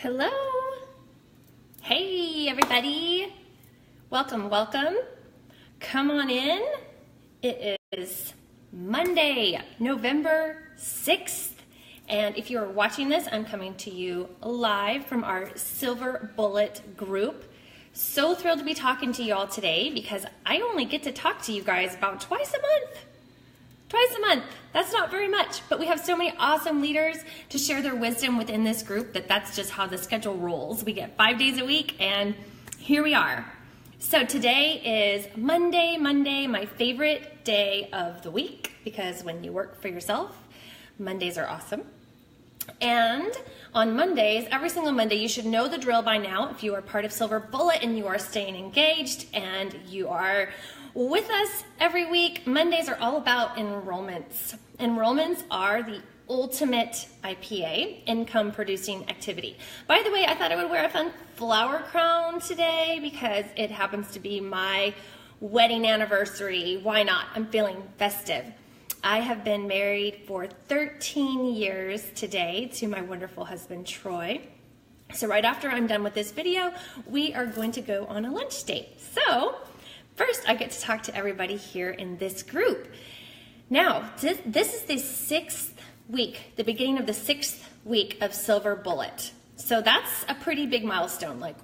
Hello. Hey, everybody. Welcome, welcome. Come on in. It is Monday, November 6th. And if you're watching this, I'm coming to you live from our Silver Bullet group. So thrilled to be talking to you all today because I only get to talk to you guys about twice a month. Twice a month. That's not very much, but we have so many awesome leaders to share their wisdom within this group that's just how the schedule rolls. We get 5 days a week, and here we are. So today is Monday, my favorite day of the week, because when you work for yourself, Mondays are awesome. And on Mondays, every single Monday, you should know the drill by now. If you are part of Silver Bullet and you are staying engaged and you are with us every week, Mondays are all about enrollments. Enrollments are the ultimate IPA, income producing activity. By the way, I thought I would wear a fun flower crown today because it happens to be my wedding anniversary. Why not? I'm feeling festive. I have been married for 13 years today to my wonderful husband, Troy. So right after I'm done with this video, we are going to go on a lunch date. So first, I get to talk to everybody here in this group. Now, this is the 6th week, the beginning of the 6th week of Silver Bullet. So that's a pretty big milestone. Like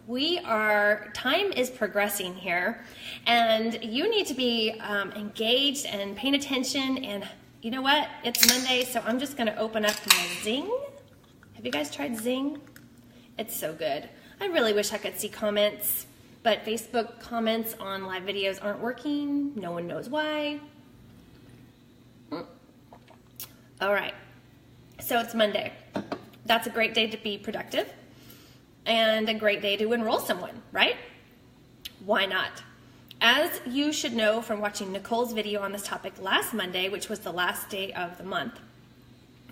time is progressing here, and you need to be engaged and paying attention. And you know what? It's Monday, so I'm just going to open up my Zing. Have you guys tried Zing? It's so good. I really wish I could see comments, but Facebook comments on live videos aren't working. No one knows why. All right. So it's Monday. That's a great day to be productive and a great day to enroll someone, right? Why not? As you should know from watching Nicole's video on this topic last Monday, which was the last day of the month,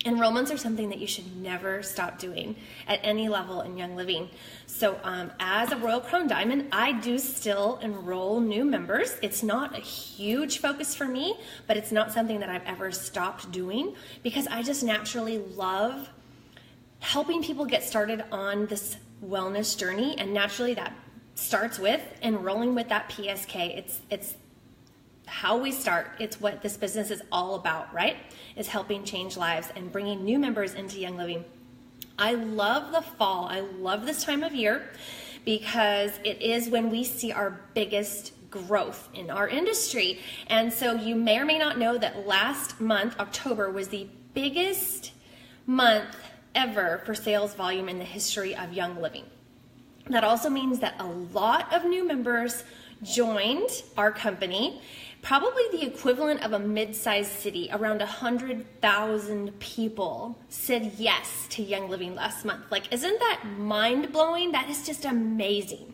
enrollments are something that you should never stop doing at any level in Young Living. So as a Royal Crown Diamond, I do still enroll new members. It's not a huge focus for me, but it's not something that I've ever stopped doing because I just naturally love helping people get started on this wellness journey, and naturally that starts with enrolling with that PSK. It's how we start. It's what this business is all about, right? Is helping change lives and bringing new members into Young Living. I love the fall. I love this time of year because it is when we see our biggest growth in our industry. And so you may or may not know that last month, October, was the biggest month ever for sales volume in the history of Young Living. That also means that a lot of new members joined our company, probably the equivalent of a mid-sized city. Around 100,000 people said yes to Young Living last month. Like, isn't that mind-blowing? That is just amazing.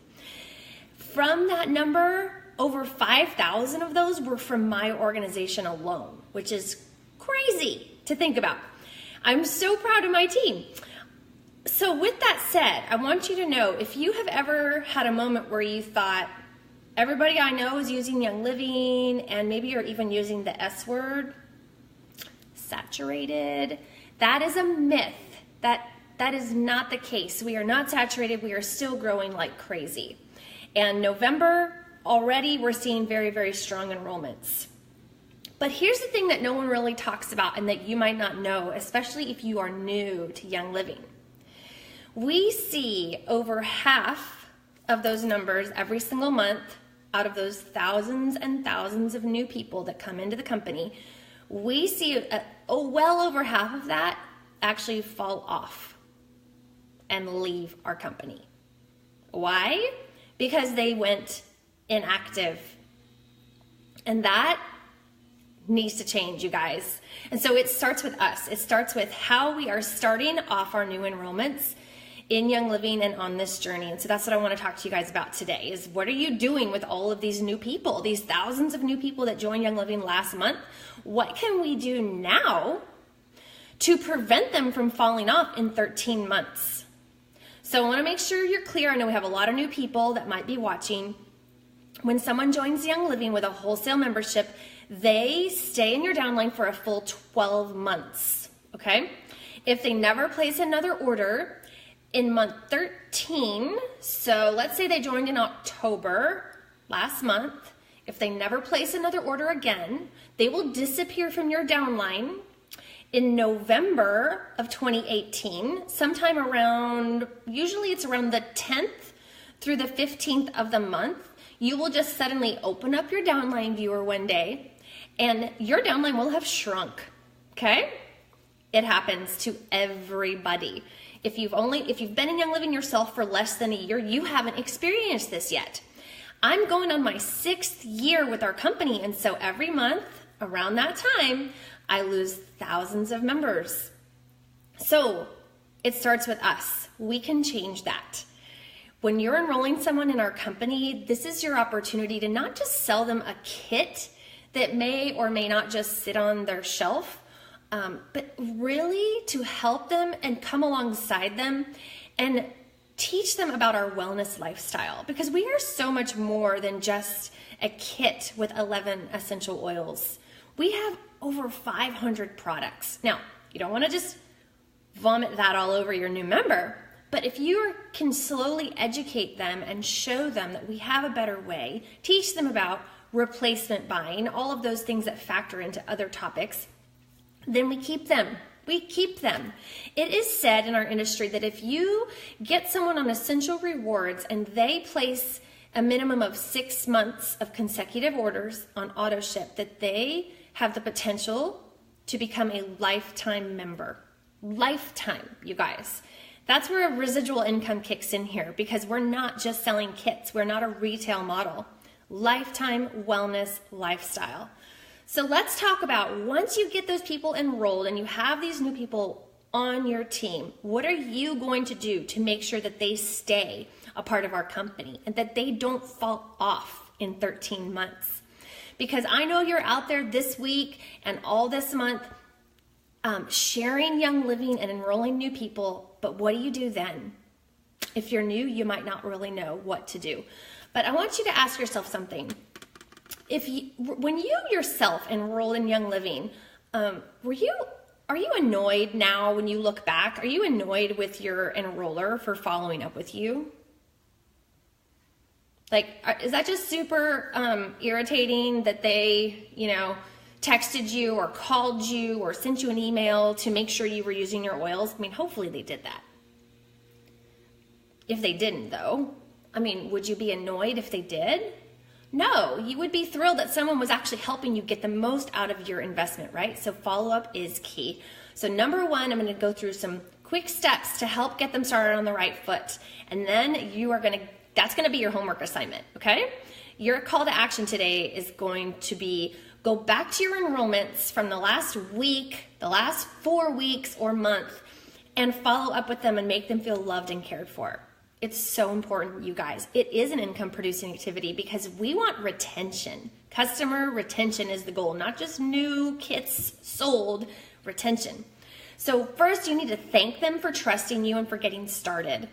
From that number, over 5,000 of those were from my organization alone, which is crazy to think about. I'm so proud of my team. So with that said, I want you to know, if you have ever had a moment where you thought, everybody I know is using Young Living, and maybe you're even using the S word, saturated, that is a myth. That is not the case. We are not saturated. We are still growing like crazy. And November, already we're seeing very, very strong enrollments. But here's the thing that no one really talks about and that you might not know, especially if you are new to Young Living. We see over half of those numbers every single month out of those thousands and thousands of new people that come into the company. We see well over half of that actually fall off and leave our company. Why? Because they went inactive. And that needs to change, you guys. And so it starts with us. It starts with how we are starting off our new enrollments in Young Living and on this journey. And so that's what I want to talk to you guys about today, is what are you doing with all of these new people, these thousands of new people that joined Young Living last month? What can we do now to prevent them from falling off in 13 months? So I want to make sure you're clear. I know we have a lot of new people that might be watching. When someone joins Young Living with a wholesale membership, they stay in your downline for a full 12 months, okay? If they never place another order, In month 13, so let's say they joined in October last month. If they never place another order again, they will disappear from your downline. In November of 2018, sometime around, usually it's around the 10th through the 15th of the month, you will just suddenly open up your downline viewer one day and your downline will have shrunk, okay? It happens to everybody. If you've been in Young Living yourself for less than a year, you haven't experienced this yet. I'm going on my 6th year with our company, and so every month around that time, I lose thousands of members. So it starts with us. We can change that. When you're enrolling someone in our company, this is your opportunity to not just sell them a kit that may or may not just sit on their shelf, but really to help them and come alongside them and teach them about our wellness lifestyle, because we are so much more than just a kit with 11 essential oils. We have over 500 products. Now, you don't want to just vomit that all over your new member, but if you can slowly educate them and show them that we have a better way, teach them about replacement buying, all of those things that factor into other topics, then we keep them. We keep them. It is said in our industry that if you get someone on essential rewards and they place a minimum of 6 months of consecutive orders on auto ship, that they have the potential to become a lifetime member. Lifetime, you guys. That's where a residual income kicks in here, because we're not just selling kits. We're not a retail model. Lifetime wellness lifestyle. So let's talk about, once you get those people enrolled and you have these new people on your team, what are you going to do to make sure that they stay a part of our company and that they don't fall off in 13 months? Because I know you're out there this week and all this month sharing Young Living and enrolling new people, but what do you do then? If you're new, you might not really know what to do. But I want you to ask yourself something. When you yourself enrolled in Young Living, are you annoyed now when you look back? Are you annoyed with your enroller for following up with you? Like, is that just super irritating that they, texted you or called you or sent you an email to make sure you were using your oils? I mean, hopefully they did that. If they didn't, though, would you be annoyed if they did? No, you would be thrilled that someone was actually helping you get the most out of your investment, right? So follow-up is key. So number one, I'm going to go through some quick steps to help get them started on the right foot. And then that's going to be your homework assignment, okay? Your call to action today is going to be, go back to your enrollments from the last week, the last 4 weeks or month, and follow up with them and make them feel loved and cared for. It's so important, you guys. It is an income producing activity because we want retention. Customer retention is the goal, not just new kits sold, retention. So first, you need to thank them for trusting you and for getting started.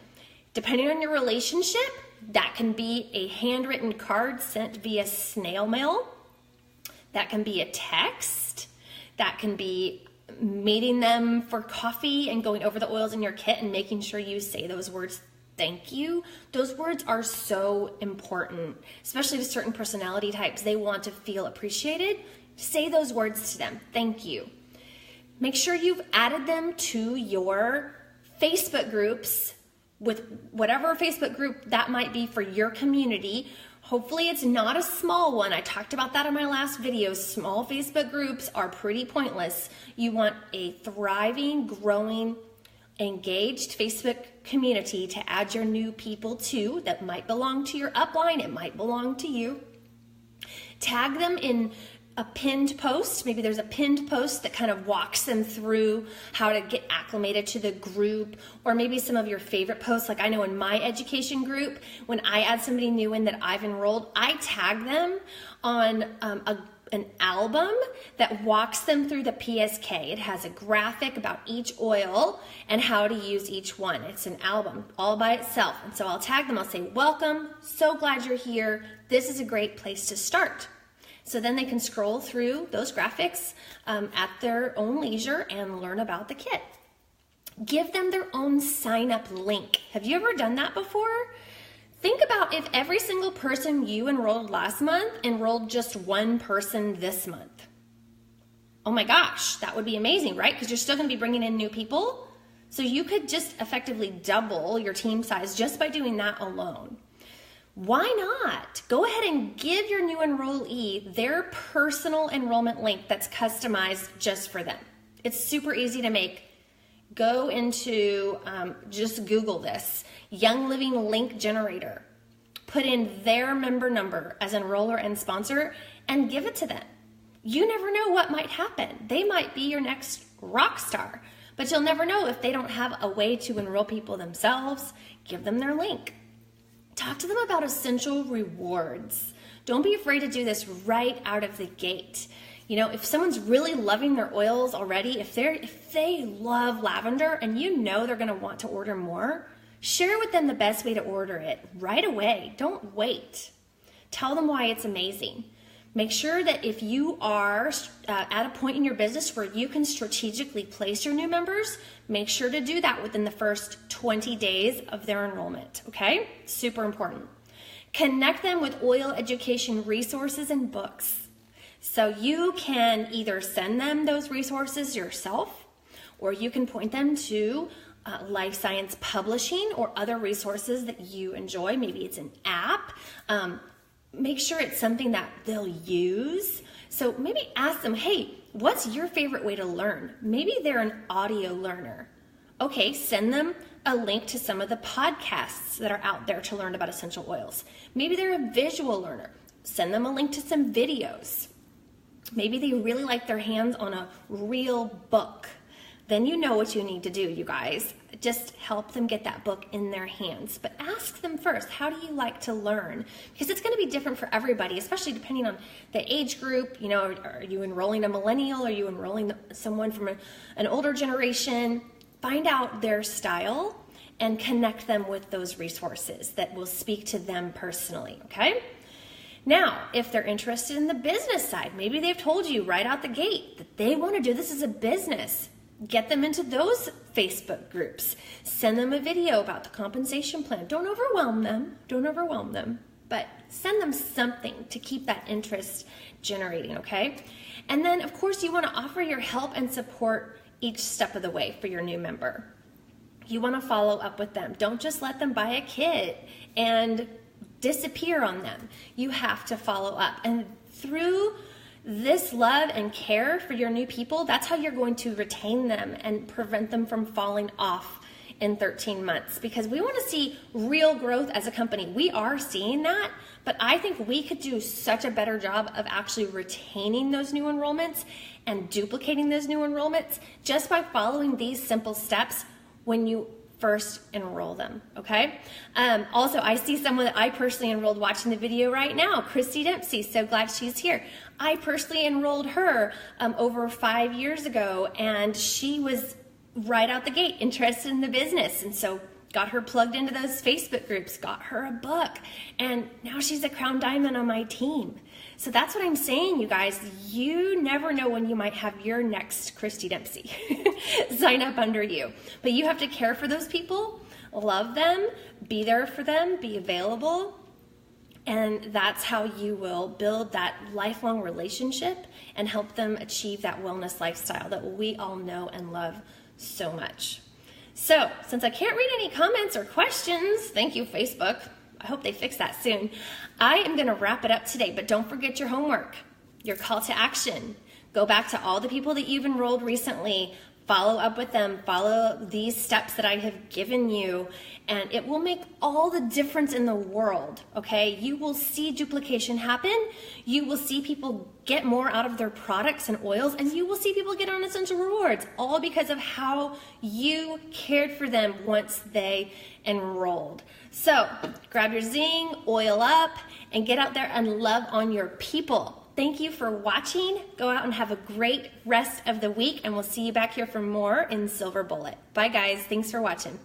Depending on your relationship, that can be a handwritten card sent via snail mail. That can be a text. That can be meeting them for coffee and going over the oils in your kit and making sure you say those words. Thank you. Those words are so important, especially to certain personality types. They want to feel appreciated. Say those words to them. Thank you. Make sure you've added them to your Facebook groups, with whatever Facebook group that might be for your community. Hopefully it's not a small one. I talked about that in my last video. Small Facebook groups are pretty pointless. You want a thriving, growing, engaged Facebook community to add your new people to that might belong to your upline. It might belong to you. Tag them in a pinned post. Maybe there's a pinned post that kind of walks them through how to get acclimated to the group, or maybe some of your favorite posts. Like I know in my education group, when I add somebody new in that I've enrolled, I tag them on an album that walks them through the PSK. It has a graphic about each oil and how to use each one. It's an album all by itself. And so I'll tag them. I'll say, welcome, so glad you're here. This is a great place to start. So then they can scroll through those graphics at their own leisure and learn about the kit. Give them their own sign-up link. Have you ever done that before? Think about if every single person you enrolled last month enrolled just one person this month. Oh my gosh, that would be amazing, right? Because you're still going to be bringing in new people. So you could just effectively double your team size just by doing that alone. Why not? Go ahead and give your new enrollee their personal enrollment link that's customized just for them. It's super easy to make. Go into, just Google this, Young Living Link Generator. Put in their member number as enroller and sponsor and give it to them. You never know what might happen. They might be your next rock star, but you'll never know if they don't have a way to enroll people themselves. Give them their link. Talk to them about essential rewards. Don't be afraid to do this right out of the gate. You know, if someone's really loving their oils already, if they love lavender and you know they're going to want to order more, share with them the best way to order it right away. Don't wait. Tell them why it's amazing. Make sure that if you are at a point in your business where you can strategically place your new members, make sure to do that within the first 20 days of their enrollment, okay? Super important. Connect them with oil education resources and books. So you can either send them those resources yourself, or you can point them to life science publishing or other resources that you enjoy. Maybe it's an app. Make sure it's something that they'll use. So maybe ask them, hey, what's your favorite way to learn? Maybe they're an audio learner. Okay, send them a link to some of the podcasts that are out there to learn about essential oils. Maybe they're a visual learner. Send them a link to some videos. Maybe they really like their hands on a real book. Then you know what you need to do, you guys. Just help them get that book in their hands. But ask them first, how do you like to learn? Because it's going to be different for everybody, especially depending on the age group. You know, are you enrolling a millennial? Are you enrolling someone from an older generation? Find out their style and connect them with those resources that will speak to them personally, okay? Now, if they're interested in the business side, maybe they've told you right out the gate that they want to do this as a business. Get them into those Facebook groups. Send them a video about the compensation plan. Don't overwhelm them. Don't overwhelm them. But send them something to keep that interest generating, okay? And then, of course, you want to offer your help and support each step of the way for your new member. You want to follow up with them. Don't just let them buy a kit and disappear on them. You have to follow up. And through this love and care for your new people, that's how you're going to retain them and prevent them from falling off in 13 months, because we want to see real growth as a company. We are seeing that, but I think we could do such a better job of actually retaining those new enrollments and duplicating those new enrollments just by following these simple steps when you first enroll them, okay? Also, I see someone that I personally enrolled watching the video right now, Christy Dempsey. So glad she's here. I personally enrolled her over 5 years ago, and she was right out the gate interested in the business, and so got her plugged into those Facebook groups, got her a book, and now she's a Crown Diamond on my team. So that's what I'm saying, you guys. You never know when you might have your next Christy Dempsey sign up under you. But you have to care for those people, love them, be there for them, be available. And that's how you will build that lifelong relationship and help them achieve that wellness lifestyle that we all know and love so much. So, since I can't read any comments or questions, thank you, Facebook. I hope they fix that soon. I am going to wrap it up today, but don't forget your homework, your call to action. Go back to all the people that you've enrolled recently, follow up with them, follow these steps that I have given you, and it will make all the difference in the world, okay? You will see duplication happen. You will see people get more out of their products and oils, and you will see people get on essential rewards, all because of how you cared for them once they enrolled. So grab your zing, oil up, and get out there and love on your people. Thank you for watching. Go out and have a great rest of the week, and we'll see you back here for more in Silver Bullet. Bye, guys. Thanks for watching.